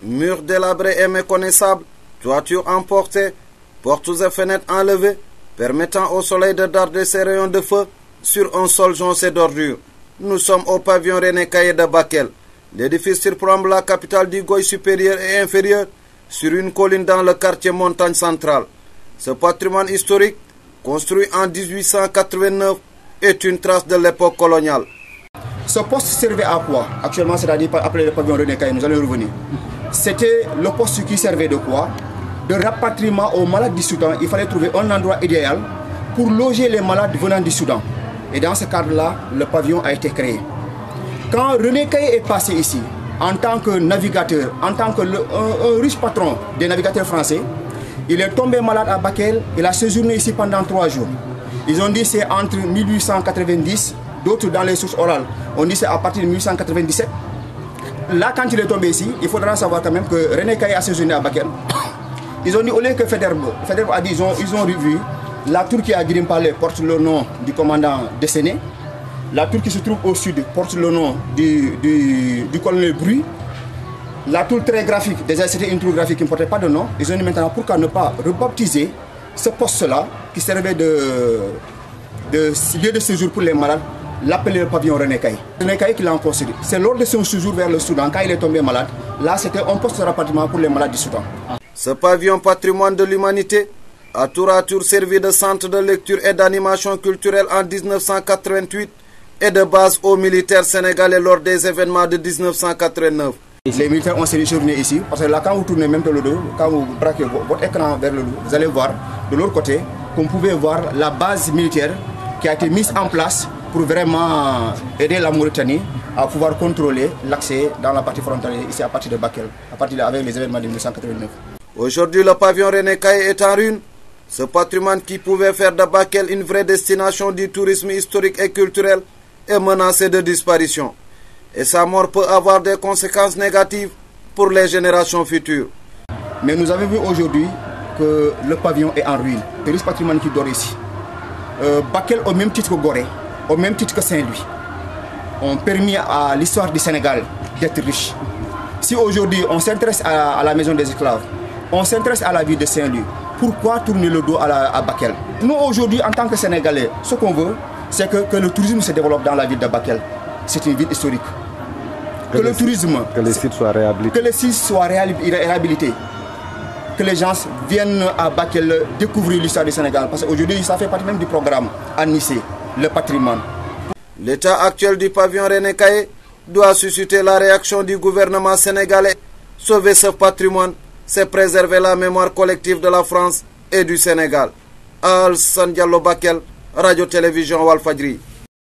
Murs délabrés et méconnaissables, toitures emportées, portes et fenêtres enlevées, permettant au soleil de darder ses rayons de feu sur un sol joncé d'ordures. Nous sommes au pavillon René Caillé de Bakel. L'édifice surplombe la capitale du Goy supérieur et inférieur sur une colline dans le quartier Montagne Centrale. Ce patrimoine historique, construit en 1889, est une trace de l'époque coloniale. Ce poste servait à quoi? Actuellement, c'est-à-dire après le pavillon René Caillé, nous allons revenir. C'était le poste qui servait de quoi? De rapatriement aux malades du Soudan. Il fallait trouver un endroit idéal pour loger les malades venant du Soudan. Et dans ce cadre-là, le pavillon a été créé. Quand René Caillé est passé ici, en tant que navigateur, en tant que un riche patron des navigateurs français, il est tombé malade à Bakel. Il a séjourné ici pendant 3 jours. Ils ont dit que c'est entre 1890, d'autres dans les sources orales, on dit que c'est à partir de 1897. Là, quand il est tombé ici, il faudra savoir quand même que René Caillé a séjourné à Bakel. Ils ont dit, au lieu que Federbe a dit, ils ont revu, la tour qui est à Grimpalais porte le nom du commandant décédé. La tour qui se trouve au sud porte le nom du colonel Bruy. La tour très graphique, déjà c'était une tour graphique qui ne portait pas de nom. Ils ont dit maintenant pourquoi ne pas rebaptiser ce poste-là qui servait de lieu de séjour pour les malades, l'appeler le pavillon René Caillé. René Caillé qui l'a construit. C'est lors de son séjour vers le Soudan, quand il est tombé malade, là c'était un poste de rapatriement pour les malades du Soudan. Ce pavillon patrimoine de l'humanité a tour à tour servi de centre de lecture et d'animation culturelle en 1988 et de base aux militaires sénégalais lors des événements de 1989. Les militaires ont séjourné ici, parce que là quand vous tournez même le dos, quand vous braquez votre écran vers le dos, vous allez voir de l'autre côté qu'on pouvait voir la base militaire qui a été mise en place pour vraiment aider la Mauritanie à pouvoir contrôler l'accès dans la partie frontalière ici à partir de Bakel, avec les événements de 1989. Aujourd'hui, le pavillon René Caillé est en ruine. Ce patrimoine qui pouvait faire de Bakel une vraie destination du tourisme historique et culturel est menacé de disparition. Et sa mort peut avoir des conséquences négatives pour les générations futures. Mais nous avons vu aujourd'hui que le pavillon est en ruine. C'est ce patrimoine qui dort ici. Bakel, au même titre que Gorée, au même titre que Saint-Louis, ont permis à l'histoire du Sénégal d'être riche. Si aujourd'hui on s'intéresse à la maison des esclaves, on s'intéresse à la ville de Saint-Louis, pourquoi tourner le dos à Bakel? Nous aujourd'hui, en tant que Sénégalais, ce qu'on veut, c'est que le tourisme se développe dans la ville de Bakel. C'est une ville historique. Que le tourisme... Que les sites soient réhabilités. Que les sites soient réhabilités. Que les gens viennent à Bakel découvrir l'histoire du Sénégal. Parce qu'aujourd'hui, ça fait partie même du programme Anissé, le patrimoine. L'état actuel du pavillon René Caillé doit susciter la réaction du gouvernement sénégalais. Sauver ce patrimoine, c'est préserver la mémoire collective de la France et du Sénégal. Alassane Diallo Bakel, Radio-Télévision Walfadjri.